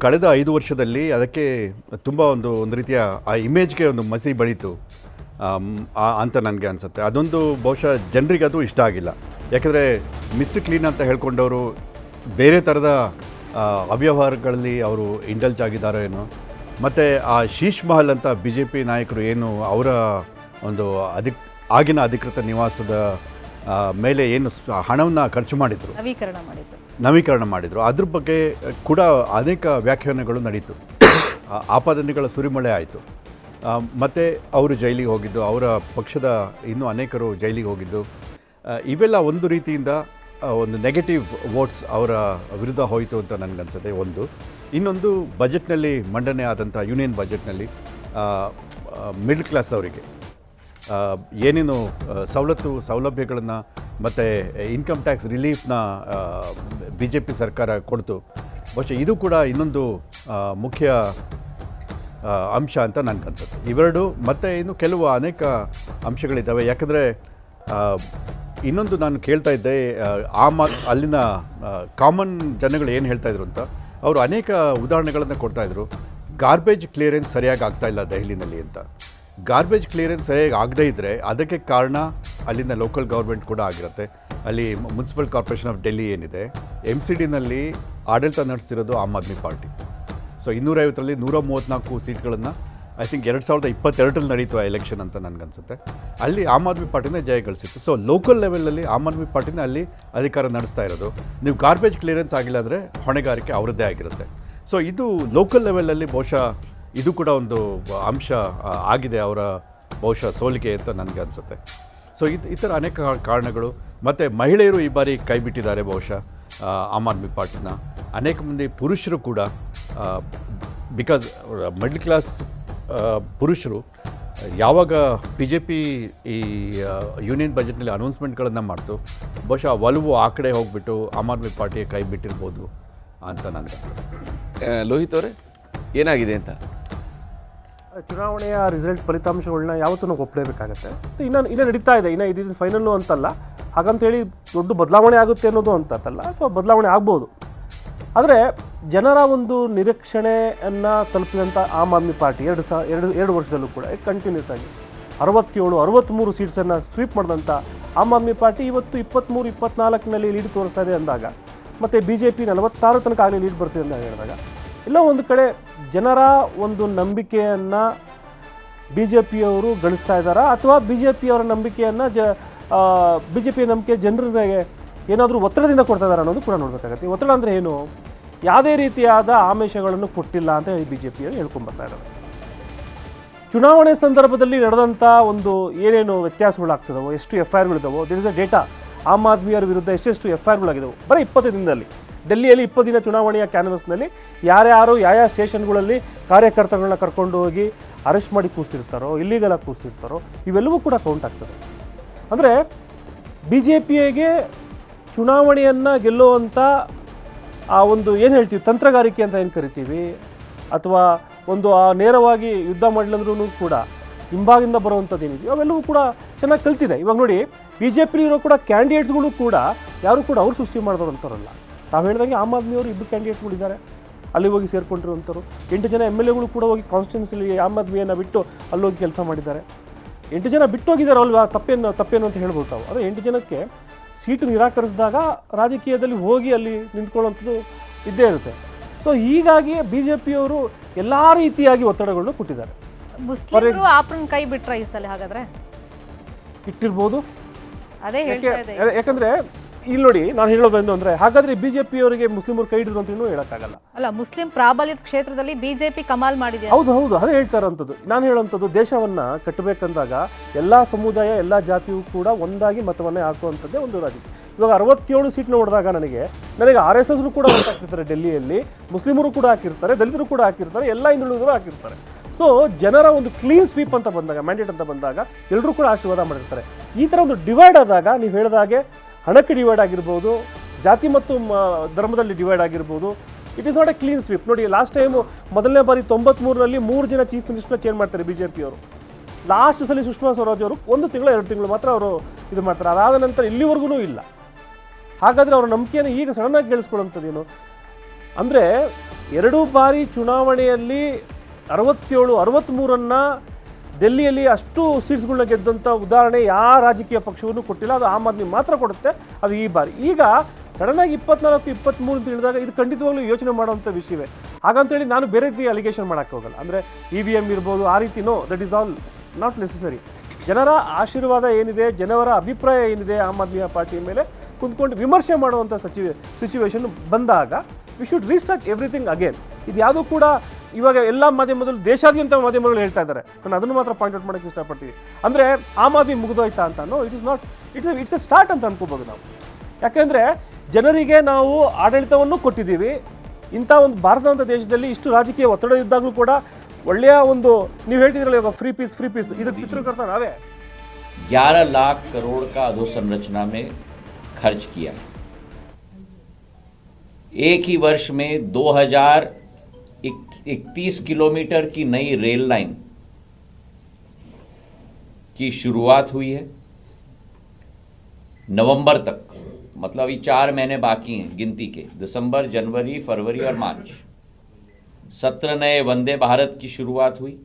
ಕಳೆದ 5 ವರ್ಷದಲ್ಲಿ ಅದಕ್ಕೆ ತುಂಬ ಒಂದು ರೀತಿಯ ಆ ಇಮೇಜ್ಗೆ ಒಂದು ಮಸಿ ಬಳಿತು ಅಂತ ನನಗೆ ಅನಿಸುತ್ತೆ. ಅದೊಂದು ಬಹುಶಃ ಜನರಿಗೆ ಅದು ಇಷ್ಟ ಆಗಿಲ್ಲ. ಯಾಕೆಂದರೆ ಮಿಸ್ಟರ್ ಕ್ಲೀನ್ ಅಂತ ಹೇಳ್ಕೊಂಡವರು ಬೇರೆ ಥರದ ಅವ್ಯವಹಾರಗಳಲ್ಲಿ ಅವರು ಇಂಡಲ್ಜ್ ಆಗಿದ್ದಾರೋ ಏನೋ. ಮತ್ತು ಆ ಶೀಶ್ ಮಹಲ್ ಅಂತ BJP ನಾಯಕರು ಏನು ಅವರ ಒಂದು ಆಗಿನ ಅಧಿಕೃತ ನಿವಾಸದ ಮೇಲೆ ಏನು ಹಣವನ್ನು ಖರ್ಚು ಮಾಡಿದರು, ನವೀಕರಣ ಮಾಡಿದರು, ಅದ್ರ ಬಗ್ಗೆ ಕೂಡ ಅನೇಕ ವ್ಯಾಖ್ಯಾನಗಳು ನಡೀತು. ಆಪಾದನೆಗಳ ಸುರಿಮಳೆ ಆಯಿತು. ಮತ್ತು ಅವರು ಜೈಲಿಗೆ ಹೋಗಿದ್ದು, ಅವರ ಪಕ್ಷದ ಇನ್ನೂ ಅನೇಕರು ಜೈಲಿಗೆ ಹೋಗಿದ್ದು, ಇವೆಲ್ಲ ಒಂದು ರೀತಿಯಿಂದ ಒಂದು ನೆಗೆಟಿವ್ ವೋಟ್ಸ್ ಅವರ ವಿರುದ್ಧ ಹೋಯಿತು ಅಂತ ನನಗನ್ಸುತ್ತೆ. ಒಂದು ಇನ್ನೊಂದು ಬಜೆಟ್ನಲ್ಲಿ ಮಂಡನೆ ಆದಂಥ ಯೂನಿಯನ್ ಬಜೆಟ್ನಲ್ಲಿ ಮಿಡ್ಲ್ ಕ್ಲಾಸ್ ಅವರಿಗೆ ಏನೇನು ಸೌಲಭ್ಯಗಳನ್ನು ಮತ್ತು ಇನ್ಕಮ್ ಟ್ಯಾಕ್ಸ್ ರಿಲೀಫ್ನ BJP ಸರ್ಕಾರ ಕೊಡ್ತು. ಬಹುಶಃ ಇದು ಕೂಡ ಇನ್ನೊಂದು ಮುಖ್ಯ ಅಂಶ ಅಂತ ನನಗನ್ಸುತ್ತೆ. ಇವೆರಡು ಮತ್ತು ಇನ್ನು ಕೆಲವು ಅನೇಕ ಅಂಶಗಳಿದ್ದಾವೆ. ಯಾಕಂದರೆ ಇನ್ನೊಂದು ನಾನು ಕೇಳ್ತಾ ಇದ್ದೆ, ಅಲ್ಲಿನ ಕಾಮನ್ ಜನಗಳು ಏನು ಹೇಳ್ತಾಯಿದ್ರು ಅಂತ. ಅವರು ಅನೇಕ ಉದಾಹರಣೆಗಳನ್ನು ಕೊಡ್ತಾಯಿದ್ರು. ಗಾರ್ಬೇಜ್ ಕ್ಲಿಯರೆನ್ಸ್ ಸರಿಯಾಗಿ ಆಗ್ತಾಯಿಲ್ಲ ದೆಹಲಿನಲ್ಲಿ ಅಂತ. ಗಾರ್ಬೇಜ್ ಕ್ಲಿಯರೆನ್ಸ್ ಸರಿಯಾಗಿ ಆಗದೇ ಇದ್ದರೆ ಅದಕ್ಕೆ ಕಾರಣ ಅಲ್ಲಿನ ಲೋಕಲ್ ಗೌರ್ಮೆಂಟ್ ಕೂಡ ಆಗಿರುತ್ತೆ. ಅಲ್ಲಿ ಮುನ್ಸಿಪಲ್ ಕಾರ್ಪೊರೇಷನ್ ಆಫ್ ಡೆಲ್ಲಿ ಏನಿದೆ, MCDನಲ್ಲಿ ಆಡಳಿತ ನಡೆಸ್ತಿರೋದು ಆಮ್ ಆದ್ಮಿ ಪಾರ್ಟಿ. ಸೊ 250ರಲ್ಲಿ 134 ಸೀಟ್ಗಳನ್ನು ಐ ಥಿಂಕ್ 2022ರಲ್ಲಿ ನಡೀತು ಆ ಎಲೆಕ್ಷನ್ ಅಂತ ನನಗನ್ಸುತ್ತೆ. ಅಲ್ಲಿ ಆಮ್ ಆದ್ಮಿ ಪಾರ್ಟಿನೇ ಜಯ ಗಳಿಸಿತ್ತು. ಸೊ ಲೋಕಲ್ ಲೆವೆಲಲ್ಲಿ ಆಮ್ ಆದ್ಮಿ ಪಾರ್ಟಿನೇ ಅಲ್ಲಿ ಅಧಿಕಾರ ನಡೆಸ್ತಾ ಇರೋದು. ನೀವು ಗಾರ್ಬೇಜ್ ಕ್ಲಿಯರೆನ್ಸ್ ಆಗಿಲ್ಲ ಅಂದರೆ ಹೊಣೆಗಾರಿಕೆ ಅವರದ್ದೇ ಆಗಿರುತ್ತೆ. ಸೊ ಇದು ಲೋಕಲ್ ಲೆವೆಲಲ್ಲಿ ಬಹುಶಃ ಇದು ಕೂಡ ಒಂದು ಅಂಶ ಆಗಿದೆ ಅವರ ಬಹುಶಃ ಸೋಲಿಗೆ ಅಂತ ನನಗೆ ಅನಿಸುತ್ತೆ. ಸೊ ಈ ಥರ ಅನೇಕ ಕಾರಣಗಳು. ಮತ್ತು ಮಹಿಳೆಯರು ಈ ಬಾರಿ ಕೈ ಬಿಟ್ಟಿದ್ದಾರೆ ಬಹುಶಃ ಆಮ್ ಆದ್ಮಿ ಪಾರ್ಟಿನ. ಅನೇಕ ಮಂದಿ ಪುರುಷರು ಕೂಡ, ಬಿಕಾಸ್ ಮಿಡ್ಲ್ ಕ್ಲಾಸ್ ಪುರುಷರು ಯಾವಾಗ BJP ಈ ಯೂನಿಯನ್ ಬಜೆಟ್ನಲ್ಲಿ ಅನೌನ್ಸ್ಮೆಂಟ್ಗಳನ್ನು ಮಾಡ್ತು, ಬಹುಶಃ ಒಲವು ಆ ಕಡೆ ಹೋಗಿಬಿಟ್ಟು ಆಮ್ ಆದ್ಮಿ ಪಾರ್ಟಿಗೆ ಕೈ ಬಿಟ್ಟಿರ್ಬೋದು ಅಂತ ನನಗನ್ಸುತ್ತೆ. ಲೋಹಿತ್ ಅವರೇ, ಏನಾಗಿದೆ ಅಂತ? ಚುನಾವಣೆಯ ರಿಸಲ್ಟ್ ಫಲಿತಾಂಶಗಳನ್ನ ಯಾವತ್ತೂ ನಾವು ಒಪ್ಪಲೇಬೇಕಾಗತ್ತೆ. ಇನ್ನೂ ನಡೀತಾ ಇದೆ, ಇದು ಫೈನಲ್ಲು ಅಂತಲ್ಲ. ಹಾಗಂತೇಳಿ ದೊಡ್ಡ ಬದಲಾವಣೆ ಆಗುತ್ತೆ ಅನ್ನೋದು ಅಂತಲ್ಲ, ಅಥವಾ ಬದಲಾವಣೆ ಆಗ್ಬೋದು. ಆದರೆ ಜನರ ಒಂದು ನಿರೀಕ್ಷಣೆಯನ್ನು ತಲುಪಿದಂಥ ಆಮ್ ಆದ್ಮಿ ಪಾರ್ಟಿ ಎರಡು ವರ್ಷದಲ್ಲೂ ಕೂಡ ಕಂಟಿನ್ಯೂಸ್ ಆಗಿ 63 ಸೀಟ್ಸನ್ನು ಸ್ವೀಪ್ ಮಾಡಿದಂಥ ಆಮ್ ಆದ್ಮಿ ಪಾರ್ಟಿ ಇವತ್ತು 23-24ನಲ್ಲಿ ಲೀಡ್ ತೋರಿಸ್ತಾ ಇದೆ ಅಂದಾಗ, ಮತ್ತು BJP 46 ತನಕ ಆಗಲಿ ಲೀಡ್ ಬರ್ತಿದೆ ಅಂತ ಹೇಳಿದಾಗ, ಎಲ್ಲೋ ಒಂದು ಕಡೆ ಜನರ ಒಂದು ನಂಬಿಕೆಯನ್ನು BJPಯವರು ಗಳಿಸ್ತಾ ಇದ್ದಾರಾ, ಅಥವಾ BJPಯವರ ನಂಬಿಕೆಯನ್ನು BJP ನಂಬಿಕೆ ಜನರಿಗೆ ಏನಾದರೂ ಒತ್ತಡದಿಂದ ಕೊಡ್ತಾ ಇದ್ದಾರೆ ಅನ್ನೋದು ಕೂಡ ನೋಡಬೇಕಾಗತ್ತೆ. ಒತ್ತಡ ಅಂದರೆ ಏನು? ಯಾವುದೇ ರೀತಿಯಾದ ಆಮಿಷಗಳನ್ನು ಕೊಟ್ಟಿಲ್ಲ ಅಂತ BJPಯವರು ಹೇಳ್ಕೊಂಡ್ಬರ್ತಾ ಇದ್ದಾರೆ. ಚುನಾವಣೆ ಸಂದರ್ಭದಲ್ಲಿ ನಡೆದಂಥ ಒಂದು ಏನೇನು ವ್ಯತ್ಯಾಸಗಳಾಗ್ತದವೋ, ಎಷ್ಟು FIRಗಳಿದ್ದಾವೋ, this is a data. Aam ಆದ್ಮಿಯವರ ವಿರುದ್ಧ ಎಷ್ಟೆಷ್ಟು FIRಗಳಾಗಿದ್ದಾವೆ ಬರೀ 20 ದಿನದಲ್ಲಿ. ಡೆಲ್ಲಿಯಲ್ಲಿ 20 ದಿನ ಚುನಾವಣೆಯ ಕ್ಯಾನ್ವಸ್ನಲ್ಲಿ ಯಾರ್ಯಾರು ಯಾವ ಸ್ಟೇಷನ್ಗಳಲ್ಲಿ ಕಾರ್ಯಕರ್ತಗಳನ್ನ ಕರ್ಕೊಂಡು ಹೋಗಿ ಅರೆಸ್ಟ್ ಮಾಡಿ ಕೂರಿಸಿರ್ತಾರೋ, ಇಲ್ಲಿಗಲಾಗಿ ಕೂರಿಸಿರ್ತಾರೋ, ಇವೆಲ್ಲವೂ ಕೂಡ ಕೌಂಟ್ ಆಗ್ತದೆ. ಅಂದರೆ BJPಗೆ ಚುನಾವಣೆಯನ್ನು ಗೆಲ್ಲುವಂಥ ಆ ಒಂದು ಏನು ಹೇಳ್ತೀವಿ ತಂತ್ರಗಾರಿಕೆ ಅಂತ ಏನು ಕರಿತೀವಿ, ಅಥವಾ ಒಂದು ನೇರವಾಗಿ ಯುದ್ಧ ಮಾಡಲಂದ್ರೂ ಕೂಡ ಹಿಂಭಾಗಿಂದ ಬರುವಂಥದ್ದು ಏನಿದೆಯೋ ಅವೆಲ್ಲವೂ ಕೂಡ ಚೆನ್ನಾಗಿ ಕಲ್ತಿದೆ. ಇವಾಗ ನೋಡಿ, BJPಲಿರೋ ಕೂಡ ಕ್ಯಾಂಡಿಡೇಟ್ಸ್ಗಳು ಕೂಡ ಯಾರು ಕೂಡ ಅವ್ರು ಸೃಷ್ಟಿ ಮಾಡಿದವ್ರಂಥವ್ರಲ್ಲ. ನಾವು ಹೇಳಿದಂಗೆ ಆಮ್ ಆದ್ಮಿಯವರು 2 ಕ್ಯಾಂಡಿಡೇಟ್ಗಳಿದ್ದಾರೆ, ಅಲ್ಲಿ ಹೋಗಿ ಸೇರ್ಕೊಂಡಿರುವಂಥವ್ರು. 8 ಜನ MLAಗಳು ಕೂಡ ಹೋಗಿ ಕಾನ್ಸ್ಟಿಟ್ಯೂನ್ಸಿಲಿ ಆಮ್ ಆದ್ಮಿಯನ್ನು ಬಿಟ್ಟು ಅಲ್ಲೋಗಿ ಕೆಲಸ ಮಾಡಿದ್ದಾರೆ. 8 ಜನ ಬಿಟ್ಟು ಹೋಗಿದ್ದಾರೆ ಅಲ್ವಾ, ತಪ್ಪೇನು ಅಂತ ಹೇಳ್ಬೋದು ತಾವು. ಆದರೆ 8 ಜನಕ್ಕೆ ಸೀಟು ನಿರಾಕರಿಸಿದಾಗ ರಾಜಕೀಯದಲ್ಲಿ ಹೋಗಿ ಅಲ್ಲಿ ನಿಂತ್ಕೊಳ್ಳುವಂಥದ್ದು ಇದ್ದೇ ಇರುತ್ತೆ. ಸೊ ಹೀಗಾಗಿ BJPಯವರು ಎಲ್ಲ ರೀತಿಯಾಗಿ ಒತ್ತಡಗಳನ್ನು ಕೊಟ್ಟಿದ್ದಾರೆ. ಮುಸ್ಲಿಮರು ಆಪ್ರನ್ ಕೈ ಬಿಟ್ರ ಈ ಸಲ ಹಾಗಾದ್ರೆ ಇಟ್ಟಿರ್ಬೋದು. ಅದೇ ಹೇಳ್ತಾ ಇದೆ. ಯಾಕಂದ್ರೆ ಇಲ್ಲಿ ನೋಡಿ, ನಾನು ಹೇಳೋದೇನು ಅಂದರೆ, ಹಾಗಾದ್ರೆ BJPಯವರಿಗೆ ಮುಸ್ಲಿಮರು ಕೈ ಹಿಡಿದ್ರು ಅಂತ ಹೇಳೋಕ್ಕಾಗಲ್ಲ. ಅಲ್ಲ, ಮುಸ್ಲಿಂ ಪ್ರಾಬಲ್ಯದ ಕ್ಷೇತ್ರದಲ್ಲಿ BJP ಕಮಾಲ್ ಮಾಡಿದೆ. ಹೌದು, ಅದೇ ಹೇಳ್ತಾ ಇರೋಂಥದ್ದು. ನಾನು ಹೇಳೋಂಥದ್ದು, ದೇಶವನ್ನು ಕಟ್ಟಬೇಕಂದಾಗ ಎಲ್ಲ ಸಮುದಾಯ, ಎಲ್ಲ ಜಾತಿಯೂ ಕೂಡ ಒಂದಾಗಿ ಮತವನ್ನೇ ಹಾಕುವಂಥದ್ದೇ ಒಂದು ರಾಜಕೀಯ. ಇವಾಗ 67 ಸೀಟ್ನ ನೋಡಿದಾಗ ನನಗೆ RSSರು ಕೂಡ ಓಟ್ ಹಾಕಿರ್ತಾರೆ ಡೆಲ್ಲಿಯಲ್ಲಿ, ಮುಸ್ಲಿಮರು ಕೂಡ ಹಾಕಿರ್ತಾರೆ, ದಲಿತರು ಕೂಡ ಹಾಕಿರ್ತಾರೆ, ಎಲ್ಲ ಹಿಂದುಳಿದರು ಹಾಕಿರ್ತಾರೆ. ಸೊ ಜನರ ಒಂದು ಕ್ಲೀನ್ ಸ್ವೀಪ್ ಅಂತ ಬಂದಾಗ, ಮ್ಯಾಂಡೇಟ್ ಅಂತ ಬಂದಾಗ ಎಲ್ಲರೂ ಕೂಡ ಆಶೀರ್ವಾದ ಮಾಡಿರ್ತಾರೆ. ಈ ಥರ ಒಂದು ಡಿವೈಡ್ ಆದಾಗ ನೀವು ಹೇಳಿದಾಗೆ ಹಣಕ್ಕೆ ಡಿವೈಡ್ ಆಗಿರ್ಬೋದು, ಜಾತಿ ಮತ್ತು ಧರ್ಮದಲ್ಲಿ ಡಿವೈಡ್ ಆಗಿರ್ಬೋದು, it is not a clean sweep. ನೋಡಿ, ಲಾಸ್ಟ್ ಟೈಮು ಮೊದಲನೇ ಬಾರಿ 93ರಲ್ಲಿ 3 ಜನ ಚೀಫ್ ಮಿನಿಸ್ಟರ್ನ ಚೇಂಜ್ ಮಾಡ್ತಾರೆ BJPಯವರು. ಲಾಸ್ಟ್ ಸಲ ಸುಷ್ಮಾ ಸ್ವರಾಜ್ ಅವರು 1 ತಿಂಗಳು 2 ತಿಂಗಳು ಮಾತ್ರ ಅವರು ಇದು ಮಾಡ್ತಾರೆ. ಅದಾದ ನಂತರ ಇಲ್ಲಿವರೆಗೂ ಇಲ್ಲ. ಹಾಗಾದರೆ ಅವರ ನಂಬಿಕೆಯನ್ನು ಈಗ ಸಡನ್ನಾಗಿ ಗೆಲ್ಲಿಸ್ಕೊಳ್ಳೋಂಥದ್ದೇನು ಅಂದರೆ 2 ಬಾರಿ ಚುನಾವಣೆಯಲ್ಲಿ 63 ಡೆಲ್ಲಿಯಲ್ಲಿ ಅಷ್ಟು ಸೀಟ್ಸ್ಗಳನ್ನ ಗೆದ್ದಂಥ ಉದಾಹರಣೆ ಯಾವ ರಾಜಕೀಯ ಪಕ್ಷವನ್ನು ಕೊಟ್ಟಿಲ್ಲ. ಅದು ಆಮ್ ಆದ್ಮಿ ಮಾತ್ರ ಕೊಡುತ್ತೆ. ಅದು ಈ ಬಾರಿ ಈಗ ಸಡನ್ನಾಗಿ 24-23 ಅಂತ ಹೇಳಿದಾಗ ಇದು ಖಂಡಿತವಾಗ್ಲೂ ಯೋಚನೆ ಮಾಡುವಂಥ ವಿಷಯವೇ. ಹಾಗಂತೇಳಿ ನಾನು ಬೇರೆ ರೀತಿ ಅಲಿಗೇಷನ್ ಮಾಡೋಕ್ಕೆ ಹೋಗಲ್ಲ. ಅಂದರೆ EVM ಇರ್ಬೋದು, ಆ ರೀತಿ no, that is all not necessary. ಜನರ ಆಶೀರ್ವಾದ ಏನಿದೆ, ಜನರ ಅಭಿಪ್ರಾಯ ಏನಿದೆ ಆಮ್ ಆದ್ಮಿ ಪಾರ್ಟಿಯ ಮೇಲೆ ಕುಂತ್ಕೊಂಡು ವಿಮರ್ಶೆ ಮಾಡುವಂಥ ಸಿಚುವೇಶನ್ ಬಂದಾಗ we should restart everything again. ಇದು ಯಾವುದೂ ಕೂಡ ಇವಾಗ ಎಲ್ಲ ಮಾಧ್ಯಮದಲ್ಲೂ ದೇಶಾದ್ಯಂತ ಮಾಧ್ಯಮಗಳು ಹೇಳ್ತಾ ಇದ್ದಾರೆ. ನಾನು ಅದನ್ನು ಮಾತ್ರ ಪಾಯಿಂಟ್ ಔಟ್ ಮಾಡೋಕ್ಕೆ ಇಷ್ಟಪಡ್ತೀವಿ. ಅಂದರೆ ಆಮ್ ಆದ್ಮಿ ಮುಗಿದೋಯ್ತಾ ಅಂತ it is not, it's A start ಅಂತ ಅನ್ಕೋಬೋದು ನಾವು. ಯಾಕೆಂದರೆ ಜನರಿಗೆ ನಾವು ಆಡಳಿತವನ್ನು ಕೊಟ್ಟಿದ್ದೀವಿ. ಇಂಥ ಒಂದು ಭಾರತದಂಥ ದೇಶದಲ್ಲಿ ಇಷ್ಟು ರಾಜಕೀಯ ಒತ್ತಡ ಇದ್ದಾಗಲೂ ಕೂಡ ಒಳ್ಳೆಯ ಒಂದು, ನೀವು ಹೇಳ್ತಿದ್ರಲ್ಲ ಇವಾಗ ಫ್ರೀ ಪೀಸ್ ಇದಕ್ಕೆ ಚಿತ್ರೀಕರ್ತ ನಾವೇ 11 लाख करोड़ का अधोसंरचना में खर्च किया। एक ही वर्ष में 2031 किलोमीटर की नई रेल लाइन की शुरुआत हुई है। नवंबर तक, मतलब अभी 4 महीने बाकी हैं गिनती के, दिसंबर, जनवरी, फरवरी और मार्च 17 नए वंदे भारत की शुरुआत हुई।